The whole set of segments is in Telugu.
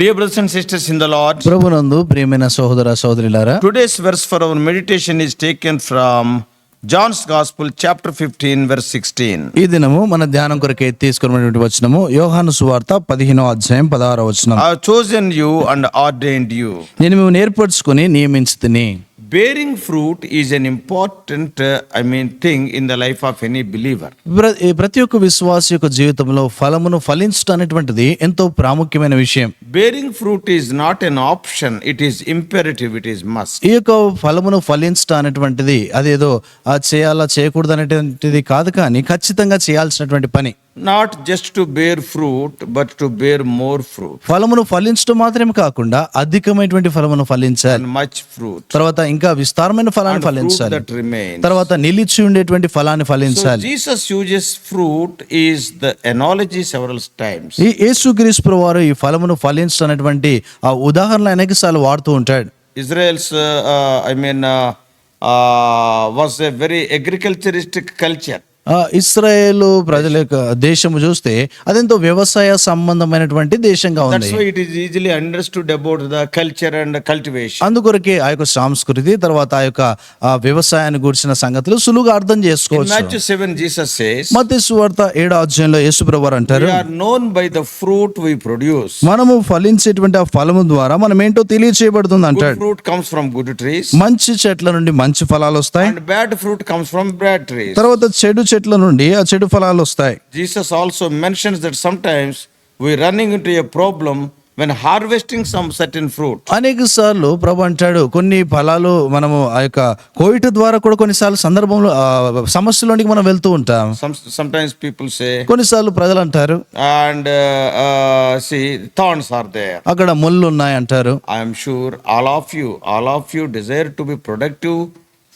Dear brothers and sisters in the Lord, ప్రభునందు ప్రియమైన సహోదర సహోదరులారా, today's verse for our meditation is taken from John's Gospel, chapter 15, verse 16. ఈ దినము మన ధ్యానం కొరకే తీసుకున్నటువంటి వచనము యోహాను సువార్త 15వ అధ్యాయం 16వ వచనం. I have chosen you and ordained you. నేను మిమ్మల్ని ఏర్పరచుకొని నియమించితిని. Bearing fruit is an important thing in the life of any believer. ప్రతి ఒక్క విశ్వాసి యొక్క జీవితంలో ఫలమును ఫలించడం అనేటువంటిది ఎంతో ప్రాముఖ్యమైన విషయం. Bearing fruit is not an option, it is imperative, it is must. ఈ యొక్క ఫలమును ఫలించడం అనేటువంటిది అదేదో చేయాలా చేయకూడదు అనేటువంటిది కాదు, కానీ ఖచ్చితంగా చేయాల్సినటువంటి పని. Not just to bear fruit, but to bear more fruit. ఫలమును ఫలించడం మాత్రమే కాకుండా అధికమైనటువంటి ఫలమును ఫలించాలి. And much fruit. తర్వాత ఇంకా విస్తారమైన ఫలాన్ని And fruit ఫలించాలి. that remains. తర్వాత నిలిచి ఉండేటువంటి ఫలాన్ని So ఫలించాలి. Jesus uses fruit is the analogy several times. ఈ యేసుక్రీస్తు ప్రభువారు ఈ ఫలమును ఫలించడానికి ఆ ఉదాహరణలు అనేకసార్లు వాడుతూ ఉంటాడు. Israel's was a very agriculturistic culture. ఇశ్రాయేలు ప్రజల యొక్క దేశము చూస్తే అదెంతో వ్యవసాయ సంబంధమైనటువంటి దేశంగా ఉంది. That's why it is easily understood about the culture and cultivation. అందుకొరకే ఆ యొక్క సంస్కృతి తర్వాత ఆ యొక్క వ్యవసాయాన్ని గురించిన సంగతులు సులువుగా అర్థం In చేసుకోవచ్చు. Matthew 7, Jesus says, మత్తయి సువార్త 7వ అధ్యాయంలో యేసు ప్రభువారు అంటారు, we are known by the fruit we produce. మనము ఫలించేటువంటి ఆ ఫలము ద్వారా మనం ఏంటో తెలియచేయబడుతుంది Good అంటాడు. fruit comes from good trees, మంచి చెట్ల నుండి మంచి ఫలాలు వస్తాయి, and bad fruit comes from bad trees. తర్వాత చెడు చెట్ల నుండి ఆ చెడు ఫలాలు వస్తాయి. Jesus also mentions that sometimes we running into a problem when harvesting some certain fruit. అనేక సార్లు ప్రభు అంటాడు, కొన్ని ఫలాలు మనము ఆ యొక్క కోయిట ద్వారా కూడా కొన్నిసార్లు సందర్భంలో సమస్యలోనికి మనం వెళ్తూ ఉంటాం. Sometimes people say, కొన్నిసార్లు ప్రజలు అంటారు, and see, thorns are there. అక్కడ ముళ్ళు ఉన్నాయి అంటారు. I am sure all of you desire to be productive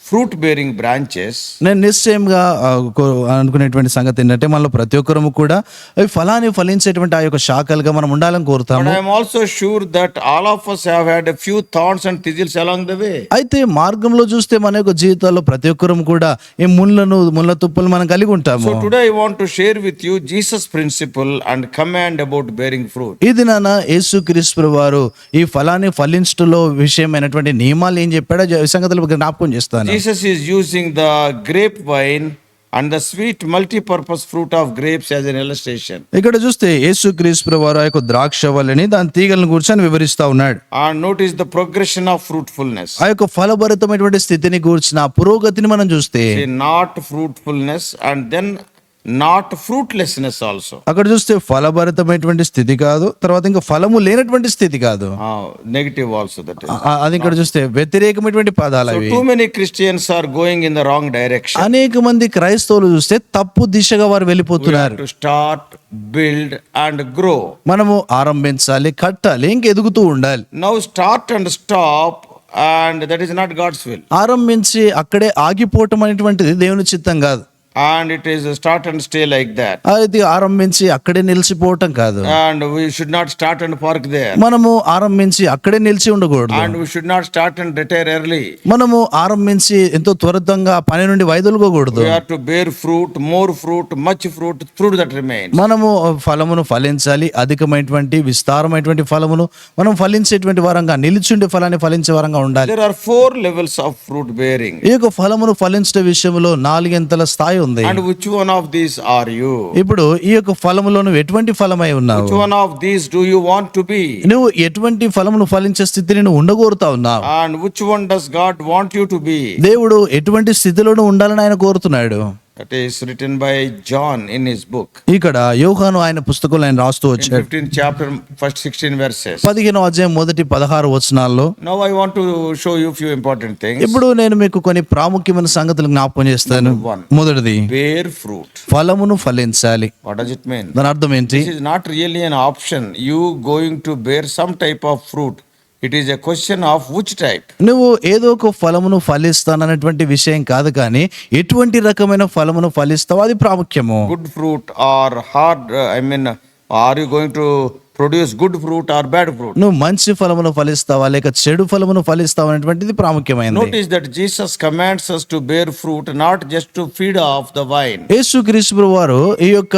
fruit bearing branches. నేను నిశ్చయంగా అనుకునేటువంటి సంగతి ఏంటంటే మనలో ప్రతి ఒక్కరము కూడా ఈ ఫలాన్ని ఫలించేటువంటి ఆ యొక్క శాఖలుగా మనం ఉండాలని కోరుతాము. But I am also sure that all of us have had a few thorns and thistles along the way. అయితే మార్గంలో చూస్తే మన యొక్క జీవితాల్లో ప్రతి ఒక్కరము కూడా ఈ ముళ్ళ తుప్పలు మనం కలిగి ఉంటాము. So today I want to share with you Jesus principle and command about bearing fruit. ఈ దినాన యేసుక్రీస్తు ప్రభువారు ఈ ఫలాన్ని ఫలించడంలో విషయమైనటువంటి నియమాలు ఏం చెప్పాడో సంగతులు జ్ఞాపకం చేస్తాను. Jesus is using the grapevine and the sweet multi-purpose fruit of grapes as an illustration. ఇక్కడ చూస్తే యేసుక్రీస్తు ప్రభువారు ఆ యొక్క ద్రాక్షవల్లిని దాని తీగలను గురించి వివరిస్తా ఉన్నాడు. And notice the progression of fruitfulness. ఆ యొక్క ఫలభరితమైనటువంటి స్థితిని గురించిన పురోగతిని మనం చూస్తే, See, not fruitfulness and then not fruitlessness also. అక్కడ చూస్తే ఫలభరితమైనటువంటి స్థితి కాదు, తర్వాత ఇంకా ఫలము లేనటువంటి స్థితి కాదు, Negative also that is. అది ఇక్కడ చూస్తే వ్యతిరేకమైనటువంటి పదాలు So అవి. too many Christians are going in the wrong direction. అనేక మంది క్రైస్తవులు చూస్తే తప్పు దిశగా వారు We have వెళ్ళిపోతున్నారు. to start, build and grow. మనము ఆరంభించాలి, కట్టాలి, ఇంక ఎదుగుతూ ఉండాలి. Now start and stop, and that is not God's will. ఆరంభించి అక్కడే ఆగిపోవటం అనేటువంటిది దేవుని చిత్తం కాదు. And it is start and stay like that. అది ఆరంభించి అక్కడే నిలిచిపోవటం కాదు. And we should not start and park there. మనము ఆరంభించి అక్కడే నిలిచి ఉండకూడదు. And we should not start and retire early. మనము ఆరంభించి ఎంతో త్వరితంగా పని నుండి వైదొలగకూడదు. We have to bear fruit, more fruit, much fruit that remains. మనము ఫలమును ఫలించాలి, అధికమైనటువంటి విస్తారమైనటువంటి ఫలమును మనం ఫలించేటువంటి వారంగా, నిలిచిండే ఫలాన్ని ఫలించే వారంగా ఉండాలి. There are 4 levels of fruit bearing. ఈ యొక్క ఫలమును ఫలించే విషయంలో 4 అంతల స్థాయి ఉంది. And which one of these are you? ఇప్పుడు ఈ యొక్క ఫలములో నువ్వు ఎటువంటి ఫలమై ఉన్నావు? Which one of these do you want to be? నువ్వు ఎటువంటి ఫలమును ఫలించే స్థితిని నువ్వు ఉండగోరుతా ఉన్నావు? And which one does God want you to be? దేవుడు ఎటువంటి స్థితిలో నువ్వు ఉండాలని ఆయన కోరుతున్నాడు. That is written by John in his book. ఇక్కడ యోహాను ఆయన పుస్తకంలో ఆయన రాస్తూ In వచ్చాడు. 15th chapter, first 16 verses. 15వ అధ్యాయం మొదటి 16 వచనాల్లో Now I want to show you few important things. ఇప్పుడు నేను మీకు కొన్ని ప్రాముఖ్యమైన సంగతులు జ్ఞాపకం చేస్తాను. Number 1. మొదటిది, Bear fruit. ఫలమును ఫలించాలి. What does it mean? దాని అర్థం ఏంటి? This is not really an option. You going to bear some type of fruit. It is a question of which type. నువ్వు ఏదో ఒక ఫలమును ఫలిస్తాననేటువంటి విషయం కాదు, కానీ ఎటువంటి రకమైన ఫలమును ఫలిస్తావు అది ప్రాముఖ్యము. Good fruit or hard, are you going to produce good fruit or bad fruit. నువ్వు మంచి ఫలమును ఫలిస్తావా లేక చెడు ఫలమును ఫలిస్తావా అనేటువంటిది ప్రాముఖ్యమైనది. Notice that Jesus commands us to bear fruit, not just to feed off the vine. యేసుక్రీస్తు వారు ఈ యొక్క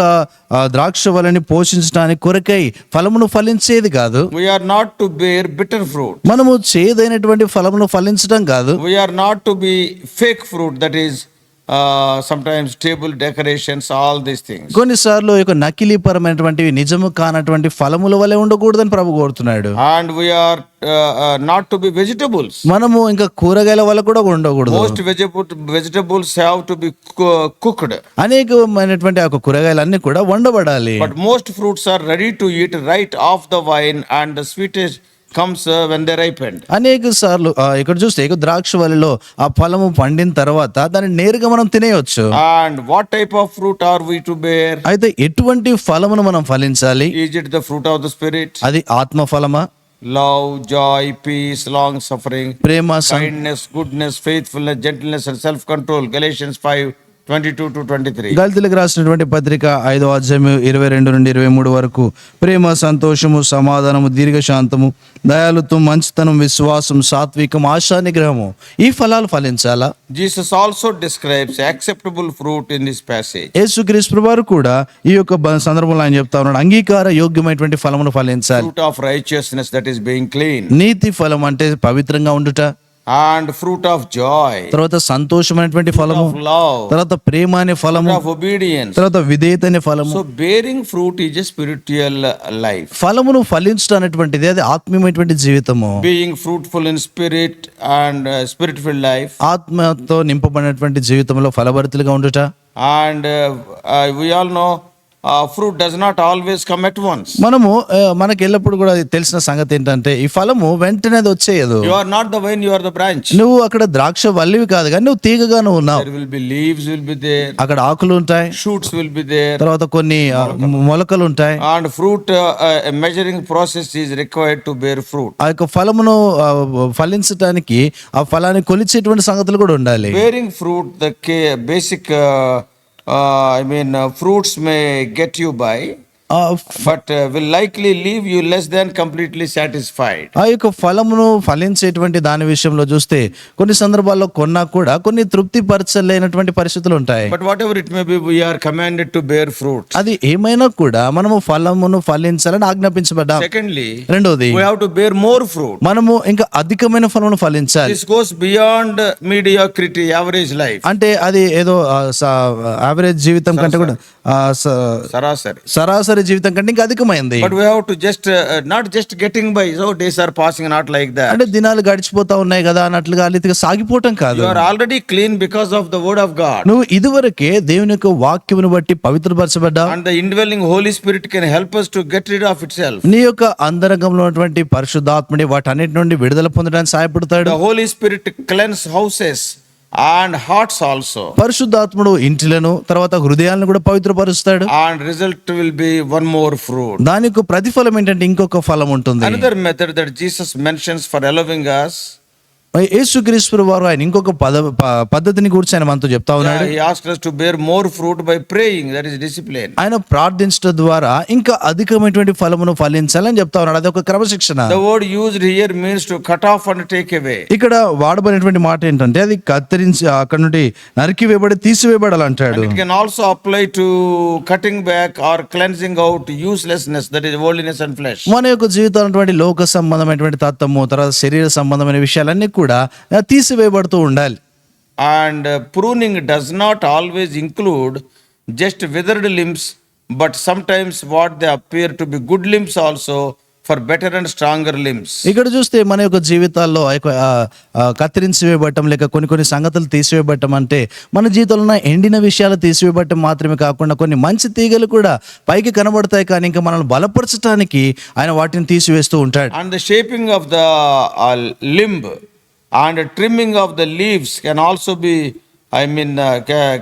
ద్రాక్ష వలని పోషించడానికి కొరకై ఫలమును ఫలించేది కాదు. We are not to bear bitter fruit. మనము చేదైనటువంటి ఫలమును ఫలించడం కాదు. We are not to be fake fruit, that is sometimes table decorations, all these things. కొన్నిసార్లు ఈ యొక్క నకిలీ పరమైనటువంటివి నిజము కానటువంటి ఫలముల వలె ఉండకూడదని ప్రభు కోరుతున్నాడు. And we are not to be vegetables. మనము ఇంకా కూరగాయల వల్ల కూడా ఉండకూడదు. Most vegetables have to be cooked. అనేకమైనటువంటి ఆ యొక్క కూరగాయలన్నీ కూడా వండబడాలి. But most fruits are ready to eat right off the vine, and the sweetest comes when they ripened. అనేక సార్లు ఇక్కడ చూస్తే ఇక ద్రాక్ష వల్లిలో ఆ ఫలము పండిన తర్వాత దాన్ని నేరుగా మనం తినేయొచ్చు. And what type of fruit are we to bear? అయితే ఎటువంటి ఫలమును మనం ఫలించాలి? Is it the fruit of the Spirit? అది ఆత్మ ఫలమా? Love, joy, peace, long suffering, Prema, kindness, goodness, faithfulness, gentleness and self-control. Galatians 5:22-23. గల్తీలకు రాసినటువంటి పత్రిక 5వ అధ్యాయము 22 నుండి 23 వరకు ప్రేమ, సంతోషము, సమాధానము, దీర్ఘశాంతము, దయాళుత్వం, మంచితనం, విశ్వాసం, సాత్వికం, ఆశా నిగ్రహము, ఈ ఫలాలు ఫలించాలా? Jesus also describes acceptable fruit in this passage. యేసుక్రీస్తు వారు కూడా ఈ యొక్క సందర్భంలో ఆయన చెప్తా ఉన్నాడు, అంగీకార యోగ్యమైనటువంటి ఫలమును ఫలించాలి. Fruit of righteousness, that is being clean. నీతి ఫలం అంటే పవిత్రంగా ఉండుట. And fruit of joy. తర్వాత సంతోషమైనటువంటి ఫలము. Fruit of love. తర్వాత ప్రేమ అనే ఫలము. Fruit of obedience. తర్వాత విధేయత అనే ఫలము. So bearing fruit is a spiritual life. ఫలమును ఫలించడం అనేటువంటిది అది ఆత్మీయమైనటువంటి జీవితము. Being fruitful in spirit and spirit-filled life. ఆత్మతో నింపబడినటువంటి జీవితంలో ఫలభరితులుగా ఉండుట. And we all know fruit does not always come at once. మనము మనకి ఎల్లప్పుడు కూడా తెలిసిన సంగతి ఏంటంటే ఈ ఫలము వెంటనే అది వచ్చేయదు. You are not the vine, you are the branch. నువ్వు అక్కడ ద్రాక్ష వల్లివి కాదు కానీ నువ్వు తీగగా నువ్వు ఉన్నావు. There will be leaves will be there. అక్కడ ఆకులు ఉంటాయి. Shoots will be there. తర్వాత కొన్ని మొలకలు ఉంటాయి. And fruit a measuring process is required to bear fruit. ఆ యొక్క ఫలమును ఫలించడానికి ఆ ఫలాన్ని కొలిచేటువంటి సంగతులు కూడా ఉండాలి. Bearing fruit, the basic fruits may get you by, but will likely leave you less than completely satisfied. ఆ యొక్క ఫలమును ఫలించేటువంటి దాని విషయంలో చూస్తే కొన్ని సందర్భాల్లో కొన్నా కూడా కొన్ని తృప్తి పరచలేనటువంటి పరిస్థితులు ఉంటాయి. But whatever it may be, we are commanded to bear fruit. అది ఏమైనా కూడా మనము ఫలమును ఫలించాలని ఆజ్ఞాపించబడ్డాం. Secondly, రెండోది we have to bear more fruit. మనము ఇంకా అధికమైన ఫలమును ఫలించాలి. This goes beyond mediocrity, average life. అంటే అది ఏదో యావరేజ్ జీవితం కంటే కూడా సరాసరి జీవితం కంటే ఇంకా అధికమైంది. But we have to just not just getting by, so days are passing, not like that. అంటే దినాలు గడిచిపోతా ఉన్నాయి కదా అన్నట్లుగా రీతిగా సాగిపోవటం కాదు. You are already clean because of the word of God. నువ్వు ఇదివరకే దేవుని యొక్క వాక్యమును బట్టి పవిత్రపరచబడ్డావు. And the indwelling Holy Spirit can help us to get rid of itself. నీ యొక్క అంతరంగంలో ఉన్నటువంటి పరిశుద్ధాత్ముడి వాటన్నిటి నుండి విడుదల పొందడానికి సహాయపడతాడు. The Holy Spirit cleanse houses and hearts also. పరిశుద్ధాత్ముడు ఇంటిలను తర్వాత హృదయాలను కూడా పవిత్రపరుస్తాడు. And result will be one more fruit. దానికి ప్రతిఫలం ఏంటంటే ఇంకొక ఫలం ఉంటుంది. Another method that Jesus mentions for allowing us, యేసుక్రీస్తు వారు ఆయన ఇంకొక పద్ధతిని గురించి ఆయన మనతో చెప్తా ఉన్నాడు. he asked us to bear more fruit by praying, that is discipline. ఆయన ప్రార్థించడం ద్వారా ఇంకా అధికమైనటువంటి ఫలమును ఫలించాలని చెప్తా ఉన్నాడు. అది ఒక క్రమశిక్షణ. The word used here means to cut off and take away. ఇక్కడ వాడబడినటువంటి మాట ఏంటంటే అది కత్తిరించి అక్కడ నుండి నరికి వేయబడి తీసివేయబడాలంటాడు. It can also apply to cutting back or cleansing out uselessness, that is worldliness and flesh. మన యొక్క జీవితంలో లోక సంబంధమైనటువంటి తత్వము తర్వాత శరీర సంబంధమైన విషయాలన్నీ కూడా తీసివేయబడుతూ ఉండాలి. And pruning does not always include just withered limbs, but sometimes what they appear to be good limbs also, for better and stronger limbs. ఇక్కడ చూస్తే మన యొక్క జీవితాల్లో కత్తిరించి వేయబట్టం లేక కొన్ని సంగతులు తీసివేయబట్టం అంటే మన జీవితంలో ఉన్న ఎండిన విషయాలు తీసివేయబట్టం మాత్రమే కాకుండా కొన్ని మంచి తీగలు కూడా పైకి కనబడతాయి కానీ ఇంకా మనల్ని బలపరచడానికి ఆయన వాటిని తీసివేస్తూ ఉంటాడు. And the shaping of the limb and trimming of the leaves can also be,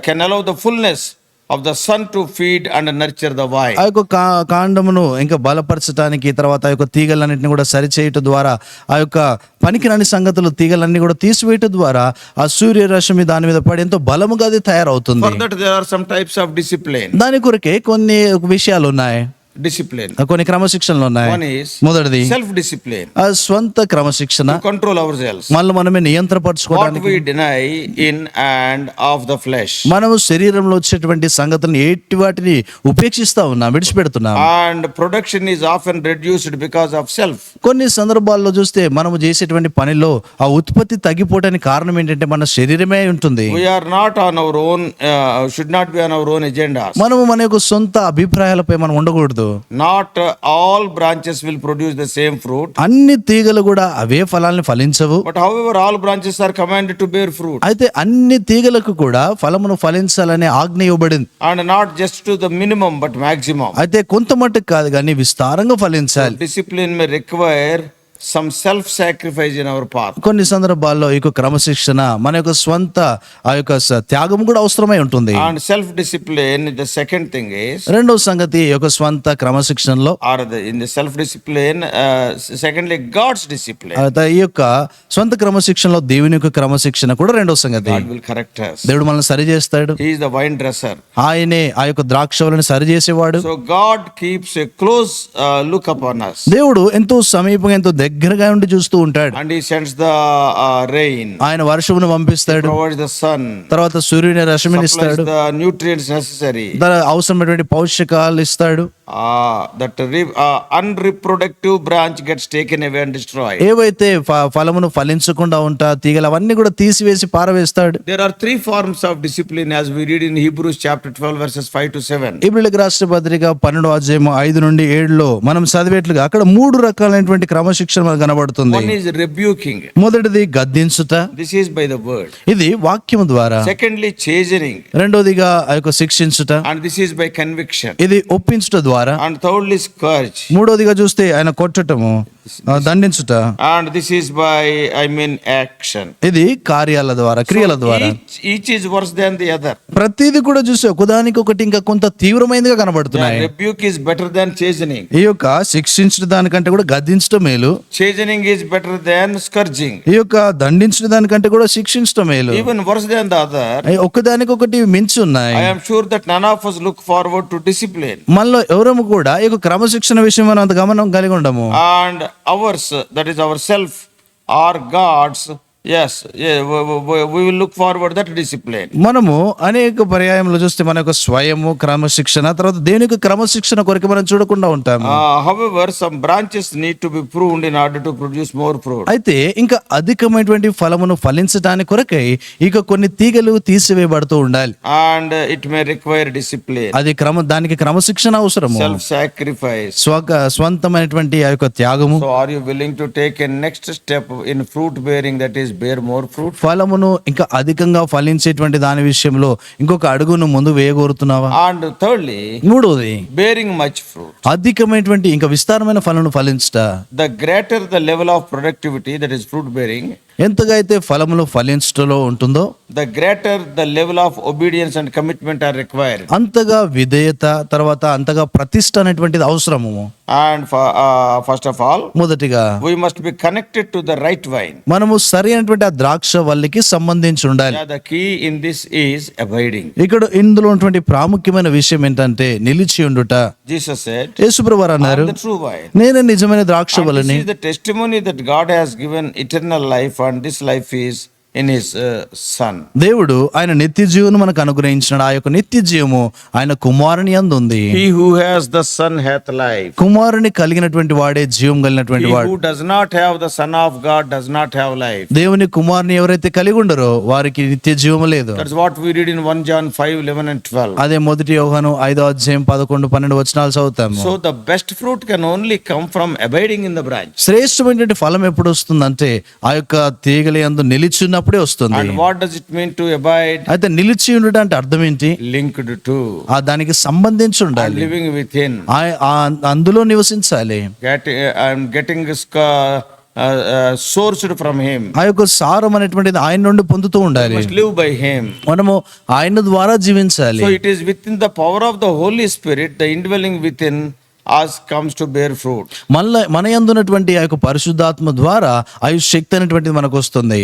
can allow the fullness of the sun to feed and nurture the vine. ఆ యొక్క కాండమును ఇంకా బలపరచడానికి తర్వాత ఆ యొక్క తీగలన్నింటినీ కూడా సరిచేయటం ద్వారా ఆ యొక్క పనికిరాని సంగతులు తీగలన్నీ కూడా తీసివేయటం ద్వారా ఆ సూర్యరశ్మి దాని మీద పడి ఎంతో బలముగా అది తయారవుతుంది. For that there are some types of discipline. దాని కొరకే కొన్ని విషయాలు ఉన్నాయి. discipline. కొన్ని క్రమశిక్షణలు ఉన్నాయి. One is మొదటిది self-discipline, ఆ స్వంత క్రమశిక్షణ, to control ourselves. మనల్ని మనమే What నియంత్రపరచుకోవడానికి. we deny in and of the flesh. మనము శరీరంలో వచ్చేటువంటి సంగతులను ఎట్టి వాటిని ఉపేక్షిస్తా ఉన్నాం, విడిచిపెడుతున్నాం. And production is often reduced because of self. కొన్ని సందర్భాల్లో చూస్తే మనము చేసేటువంటి పనిలో ఆ ఉత్పత్తి తగ్గిపోవడానికి కారణం ఏంటంటే మన శరీరమే ఉంటుంది. We are not on our own, should not be on our own agendas. మనము మన యొక్క సొంత అభిప్రాయాలపై మనం ఉండకూడదు. Not all branches will produce the same fruit. అన్ని తీగలు కూడా అవే ఫలాల్ని ఫలించవు. But however, all branches are commanded to bear fruit. అయితే అన్ని తీగలకు కూడా ఫలమును ఫలించాలనే ఆజ్ఞ ఇవ్వబడింది. And not just to the minimum, but maximum. అయితే కొంత మట్టుకు కాదు కానీ విస్తారంగా ఫలించాలి. Discipline may require some self-sacrifice in our path. కొన్ని సందర్భాల్లో ఈ యొక్క క్రమశిక్షణ మన యొక్క స్వంత ఆ యొక్క త్యాగం కూడా అవసరమై ఉంటుంది. And self-discipline, the second thing is, రెండో సంగతి ఈ యొక్క స్వంత క్రమశిక్షణలో or in the self-discipline, secondly, God's discipline. ఈ యొక్క స్వంత క్రమశిక్షణలో దేవుని యొక్క క్రమశిక్షణ కూడా రెండో సంగతి. God will correct us. దేవుడు మనల్ని సరి చేస్తాడు. He is the vine dresser. ఆయనే ఆ యొక్క ద్రాక్షవలను సరి చేసేవాడు. So God keeps a close look upon us. దేవుడు ఎంతో సమీపంగా ఎంతో దగ్గరగా ఉండి చూస్తూ ఉంటాడు. And he sends the rain, ఆయన వర్షమును పంపిస్తాడు, provides the sun, తర్వాత సూర్యుని రశ్మిని supplies ఇస్తాడు, the nutrients necessary. అవసరమైనటువంటి పౌష్టికాలు ఇస్తాడు. That unreproductive branch gets taken away and destroyed. ఏవైతే ఫలమును ఫలించకుండా ఉంటా తీగలు అవన్నీ కూడా తీసివేసి పారవేస్తాడు. There are three forms of discipline as we read in Hebrews chapter 12 verses 5 to 7. హెబ్రీయులకు రాసిన పత్రిక 12వ అధ్యాయం 5 నుండి 7లో మనం చదివేట్లుగా అక్కడ 3 రకాలైనటువంటి క్రమశిక్షణ మనకు కనబడుతుంది. One is rebuking. మొదటిది గద్దించుట, This is by the word. ఇది వాక్యము ద్వారా. Secondly, chastening. రెండోదిగా ఆ యొక్క శిక్షించుట, And this is by conviction. ఇది ఒప్పించుట ద్వారా. And thirdly, scourge. మూడోదిగా చూస్తే ఆయన కొట్టటము, దండించుట. And this is by, action. ఇది కార్యాల ద్వారా, క్రియల ద్వారా. Each is worse than the other. ప్రతిది కూడా చూస్తే ఒకదానికొకటి ఇంకా కొంత తీవ్రమైనదిగా కనబడుతున్నాయి. Rebuke is better than chastening. ఈ యొక్క శిక్షించడం దానికంటే కూడా గద్దించడం మేలు. Chastening is better than scourging. ఈ యొక్క దండించడం దానికంటే కూడా శిక్షించడం మేలు. Even worse than the other. ఒకదానికొకటి మించి ఉన్నాయి. I am sure that none of us look forward to discipline. మనలో ఎవరము కూడా ఈ యొక్క క్రమశిక్షణ విషయం మనం అంత గమనం కలిగి ఉండము. And ours, that is ourself, or God's, yes, we will look forward that discipline. మనము అనేక పర్యాయంలో చూస్తే మన యొక్క స్వయము క్రమశిక్షణ, తర్వాత దేవుని యొక్క క్రమశిక్షణ కొరకు మనం చూడకుండా ఉంటాము. However, some branches need to be pruned in order to produce more fruit. అయితే ఇంకా అధికమైనటువంటి ఫలమును ఫలించడానికి కొరకై ఇక కొన్ని తీగలు తీసివేయబడుతూ ఉండాలి. And it may require discipline. అది దానికి క్రమశిక్షణ అవసరము. Self-sacrifice. స్వంతమైనటువంటి ఆ యొక్క త్యాగము. So are you willing to take a next step in fruit bearing, that is bear more fruit? ఫలమును ఇంకా అధికంగా ఫలించేటువంటి దాని విషయంలో ఇంకొక అడుగును ముందు వేయగోరుతున్నావా? And thirdly, మూడోది bearing much fruit. అధికమైనటువంటి ఇంకా విస్తారమైన ఫలమును ఫలించుట. The greater the level of productivity, that is fruit bearing, ఎంతగా అయితే ఫలములు ఫలించటలో ఉంటుందో the greater the level of obedience and commitment are required. అంతగా విధేయత, తర్వాత అంతగా ప్రతిష్ట అనేటువంటిది అవసరము. And first of all, మొదటిగా we must be connected to the right vine. మనము సరి అయినటువంటి ఆ ద్రాక్ష వల్లికి సంబంధించి ఉండాలి. The key in this is abiding. ఇక్కడ ఇందులో ఉన్నటువంటి ప్రాముఖ్యమైన విషయం ఏంటంటే నిలిచి ఉండుట. Jesus said, యేసుప్రభువారు I అన్నారు, am the true vine. నేనే నిజమైన ద్రాక్ష And వల్లిని. this is the testimony that God has given eternal life, and this life is in his son. దేవుడు ఆయన నిత్య జీవమును మనకు అనుగ్రహించినాడు. ఆ యొక్క నిత్య జీవము ఆయన కుమారుని యందు ఉంది. He who has the son hath life. కుమారుని కలిగినటువంటి వాడే జీవం కలిగినటువంటి He వాడు. who does not have the son of God does not have life. దేవుని కుమారుని ఎవరైతే కలిగి ఉండరో వారికి నిత్య జీవము లేదు. That's what we read in 1 John 5:11 and 12. అదే మొదటి యోహాను 5వ అధ్యాయం 11, 12 వచనాలు చదువుతాము. So the best fruit can only come from abiding in the branch. శ్రేష్టమైనటువంటి ఫలం ఎప్పుడు వస్తుందంటే ఆ యొక్క తీగల యందు నిలిచినప్పుడే వస్తుంది. And what does it mean to abide? అయితే నిలిచి ఉండడం అంటే అర్థం ఏంటి? Linked to. ఆ దానికి సంబంధించి And ఉండాలి. living within. అందులో నివసించాలి. I'm getting sourced from him. ఆ యొక్క సారం అనేటువంటిది ఆయన నుండి పొందుతూ ఉండాలి. Must live by him. మనము ఆయన ద్వారా జీవించాలి. So it is within the power of the Holy Spirit, the indwelling within us comes to bear fruit. మన యందు ఉన్నటువంటి ఆ యొక్క పరిశుద్ధాత్మ ద్వారా ఆ శక్తి అనేటువంటిది మనకు వస్తుంది.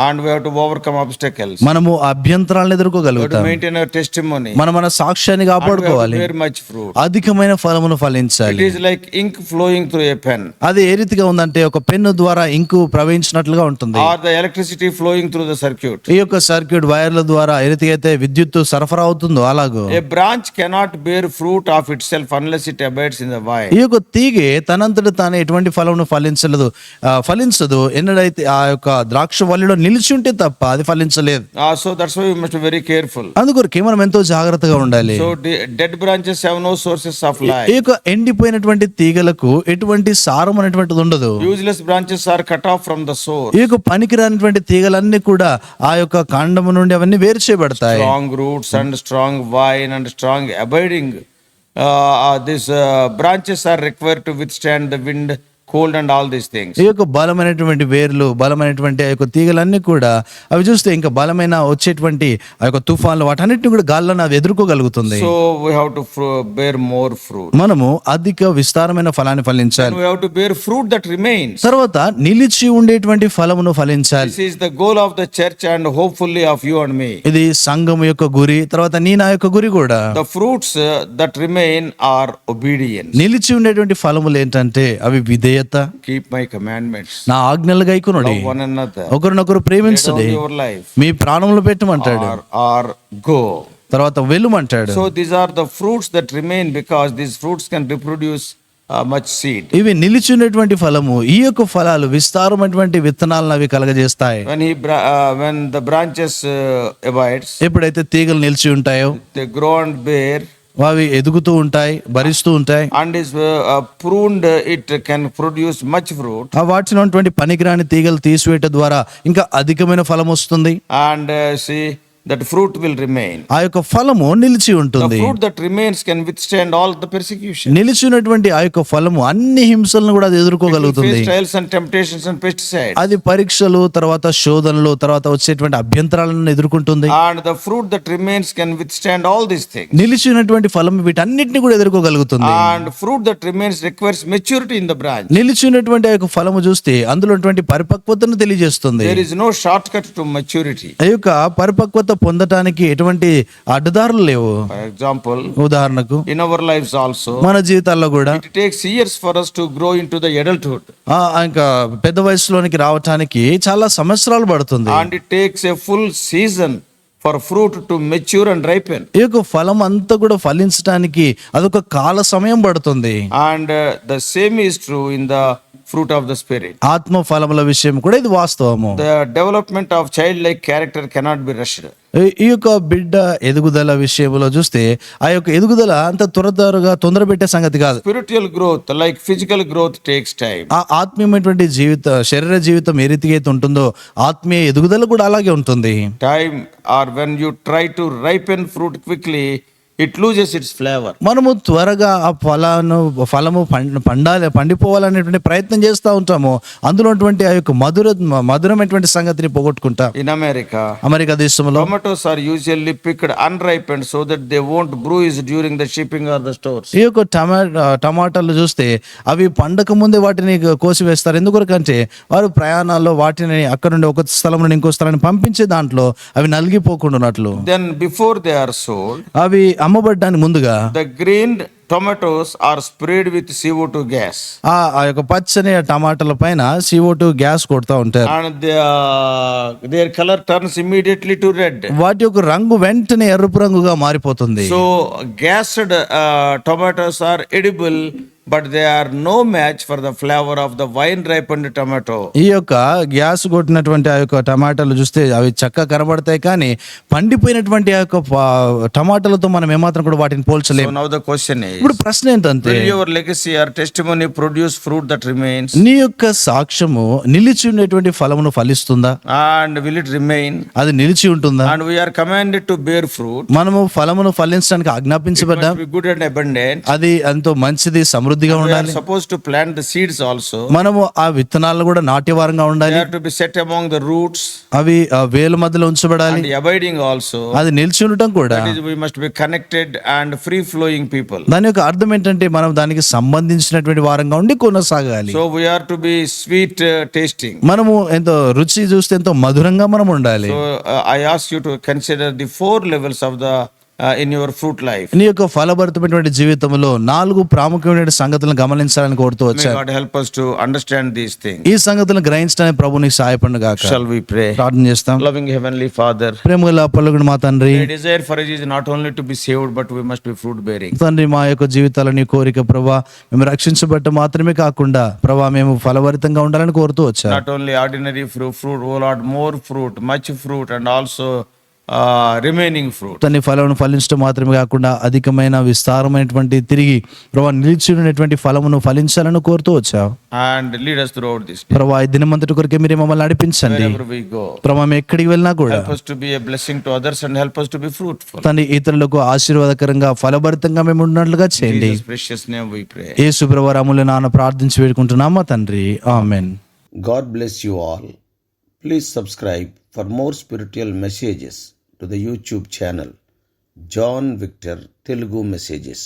and we have to overcome obstacles. మనము అభ్యంతరాలను We have to ఎదుర్కోగలుగుతాం. maintain our testimony. మన సాక్ష్యాన్ని And we have to కాపాడుకోవాలి. bear much fruit. అధికమైన ఫలమును It ఫలించాలి. is like ink flowing through a pen, అది ఏ రీతిగా ఉందంటే ఒక పెన్ను ద్వారా ఇంకు ప్రవహించినట్లుగా ఉంటుంది. or the electricity flowing through the circuit. ఈ యొక్క సర్క్యూట్ వైర్ల ద్వారా ఏ రీతిగా అయితే విద్యుత్తు సరఫరా అవుతుందో అలాగూ A branch cannot bear fruit of itself unless it abides in the vine. ఈ యొక్క తీగె తనంతట తాను ఎటువంటి ఫలమును ఫలించదు ఎన్నడైతే ఆ యొక్క ద్రాక్ష వల్లిలో నిలిచి ఉంటే తప్ప అది ఫలించలేదు. So that's why we must be very careful. అందుకొరకే మనం ఎంతో జాగ్రత్తగా ఉండాలి. So dead branches have no sources of life. ఈ యొక్క ఎండిపోయినటువంటి తీగలకు ఎటువంటి సారం అనేటువంటిది ఉండదు. Useless branches are cut off from the source. ఈ యొక్క పనికిరానిటువంటి తీగలన్నీ కూడా ఆ యొక్క కాండము నుండి అవన్నీ వేరు చేయబడతాయి. Strong roots and strong vine and strong abiding. These branches are required to withstand the wind, cold and all these things. ఈ యొక్క బలమైనటువంటి వేర్లు బలమైనటువంటి ఆ యొక్క తీగలన్నీ కూడా అవి చూస్తే ఇంకా బలమైన వచ్చేటువంటి ఆ యొక్క తుఫాన్లు వాటన్నిటిని కూడా గాల్లోనే అవి ఎదుర్కోగలుగుతుంది. So we have to bear more fruit. మనము అధిక విస్తారమైన ఫలాన్ని ఫలించాలి. We have to bear fruit that remains. తర్వాత నిలిచి ఉండేటువంటి ఫలమును ఫలించాలి. This is the goal of the church and hopefully of you and me. ఇది సంఘం యొక్క గురి, తర్వాత నా యొక్క గురి కూడా. The fruits that remain are obedience. నిలిచి ఉండేటువంటి ఫలములు ఏంటంటే అవి విధేయత, Keep my commandments. నా ఆజ్ఞలు గైకొనుడి, Love one another. ఒకరినొకరు Lay down ప్రేమించండి, your life. మీ ప్రాణములు పెట్టమంటాడు, Or go. తర్వాత వెళ్ళుమంటాడు. So these are the fruits that remain because these fruits can reproduce much seed. ఇవి నిలిచి ఉన్నటువంటి ఫలము, ఈ యొక్క ఫలాలు విస్తారమైనటువంటి విత్తనాలను అవి కలగజేస్తాయి. When the branches abides, ఎప్పుడైతే తీగలు నిలిచి ఉంటాయో they grow and bear, అవి ఎదుగుతూ ఉంటాయి, భరిస్తూ ఉంటాయి. and is pruned, it can produce much fruit. ఆ వాటిలో ఉన్నటువంటి పనికిరాని తీగలు తీసివేయటం ద్వారా ఇంకా అధికమైన ఫలం వస్తుంది. And see, that fruit will remain. ఆ యొక్క ఫలము నిలిచి The ఉంటుంది. fruit that remains can withstand all the persecution. నిలిచి ఉన్నటువంటి ఆ యొక్క ఫలము అన్ని హింసలను కూడా అది It will ఎదుర్కోగలుగుతుంది. face trials and temptations and pesticides. అది పరీక్షలు, తర్వాత శోధనలు, తర్వాత వచ్చేటువంటి అభ్యంతరాలను ఎదుర్కొంటుంది. And the fruit that remains can withstand all these things. నిలిచి ఉన్నటువంటి ఫలం వీటన్నిటిని కూడా ఎదుర్కోగలుగుతుంది. And fruit that remains requires maturity in the branch. నిలిచి ఉన్నటువంటి ఆ యొక్క ఫలము చూస్తే అందులో ఉన్నటువంటి పరిపక్వతను తెలియజేస్తుంది. There is no shortcut to maturity. ఆ యొక్క పరిపక్వత పొందటానికి ఎటువంటి అడ్డదారులు లేవు. For example, ఉదాహరణకు in our lives also, మన జీవితాల్లో కూడా it takes years for us to grow into the adulthood. ఇంకా పెద్ద వయసులోనికి రావటానికి చాలా సంవత్సరాలు పడుతుంది. And it takes a full season for fruit to mature and ripen. ఈ యొక్క ఫలం అంతా కూడా ఫలించడానికి అదొక కాల సమయం పడుతుంది. And the same is true in the fruit of the spirit. ఆత్మ ఫలముల విషయం కూడా ఇది వాస్తవము. The development of childlike character cannot be rushed. ఈ యొక్క బిడ్డ ఎదుగుదల విషయంలో చూస్తే ఆ యొక్క ఎదుగుదల అంత తొందర పెట్టే సంగతి కాదు. Spiritual growth, like physical growth, takes time. ఆ ఆత్మీయమైనటువంటి శరీర జీవితం ఏ రీతిగా అయితే ఉంటుందో ఆత్మీయ ఎదుగుదల కూడా అలాగే ఉంటుంది. Time, or when you try to ripen fruit quickly, it loses its flavor. మనము త్వరగా ఆ ఫలము పండిపోవాలనేటువంటి ప్రయత్నం చేస్తూ ఉంటాము. అందులో ఉన్నటువంటి ఆ యొక్క మధురమైనటువంటి సంగతిని పోగొట్టుకుంటాం. In America, అమెరికా దేశంలో tomatoes are usually picked unripened so that they won't bruise during the shipping or the stores. ఈ యొక్క టమాటాలు చూస్తే అవి పండక ముందే వాటిని కోసివేస్తారు. ఎందుకంటే వారు ప్రయాణాల్లో వాటిని అక్కడ నుండి ఒక స్థలం నుండి ఇంకో స్థలాన్ని పంపించే దాంట్లో అవి నలిగిపోకుండానట్లు. Then before they are sold, అవి అమ్మబడ్డానికి ముందుగా the greened tomatoes are sprayed with CO2 gas. ఆ యొక్క పచ్చని టమాటాల పైన CO2 గ్యాస్ కొడతా ఉంటారు. And their color turns immediately to red. వాటి యొక్క రంగు వెంటనే ఎరుపు రంగుగా మారిపోతుంది. So gassed tomatoes are edible, but they are no match for the flavor of the wine ripened tomato. ఈ యొక్క గ్యాస్ కొట్టినటువంటి ఆ యొక్క టమాటాలు చూస్తే అవి చక్కగా కనబడతాయి, కానీ పండిపోయినటువంటి ఆ యొక్క టమాటాలతో మనం ఏమాత్రం కూడా వాటిని So పోల్చలేము. now the question is, ఇప్పుడు ప్రశ్న ఏంటంటే will your legacy or testimony produce fruit that remains? నీ యొక్క సాక్ష్యము నిలిచి ఉండేటువంటి ఫలమును ఫలిస్తుందా? And will it remain? అది నిలిచి ఉంటుందా? And we are commanded to bear fruit. మనము ఫలమును ఫలించడానికి It ఆజ్ఞాపించబడ్డాం. must be good and abundant. అది ఎంతో మంచిది, సమృద్ధిగా సమృద్ధిగా We are ఉండాలి. supposed to plant the seeds also. మనము ఆ విత్తనాలను కూడా నాట్యవారంగా They ఉండాలి. are to be set among the roots అవి వేల మధ్యలో ఉంచబడాలి. and abiding also. అది నిలిచి ఉండటం కూడా. That is, we must be connected and free flowing people. దాని యొక్క అర్థం ఏంటంటే మనం దానికి సంబంధించినటువంటి వారంగా ఉండి కొనసాగాలి. So we are to be sweet tasting. మనము ఎంతో రుచి చూస్తే ఎంతో మధురంగా మనం ఉండాలి. So I ask you to consider the 4 levels of the in your fruit life. నీ యొక్క ఫలభరితమైనటువంటి జీవితంలో 4 ప్రాముఖ్యమైన సంగతులను గమనించాలని కోరుతూ May వచ్చాను. God help us to understand these things. ఈ సంగతులను గ్రహించడానికి ప్రభు నీకు సహాయపడును గాక. Shall we pray? ప్రార్థన చేస్తాం. Loving Heavenly Father, ప్రేమగల పలుకుడు మా తండ్రి, my desire for us is not only to be saved, but we must be fruit bearing. తండ్రి మా యొక్క జీవితాల నీ కోరిక ప్రభా మేము రక్షించబట్ట మాత్రమే కాకుండా ప్రభా మేము ఫలభరితంగా ఉండాలని కోరుతూ వచ్చాను. Not only ordinary fruit, oh Lord, more fruit, much fruit, and also remaining fruit. తండ్రి ఫలమును ఫలించడం మాత్రమే కాకుండా అధికమైన విస్తారమైనటువంటి తిరిగి ప్రభా నిలిచి ఉన్నటువంటి ఫలమును ఫలించాలని కోరుతూ వచ్చావు. And lead us throughout this day. ప్రభా ఈ దినమంతటి కొరకే మీరే మమ్మల్ని నడిపించండి. Wherever we go, ప్రభా మేము ఎక్కడికి వెళ్ళినా కూడా help us to be a blessing to others and help us to be fruitful. తండ్రి ఇతరులకు ఆశీర్వాదకరంగా ఫలభరితంగా మేము ఉన్నట్లుగా In చేయండి. Jesus' precious name we pray. యేసు ప్రభువు రాముల నాన్న ప్రార్థించి వేడుకుంటున్నామా తండ్రి, amen. God bless you all. Please subscribe for more spiritual messages to the YouTube channel John Victor Telugu Messages.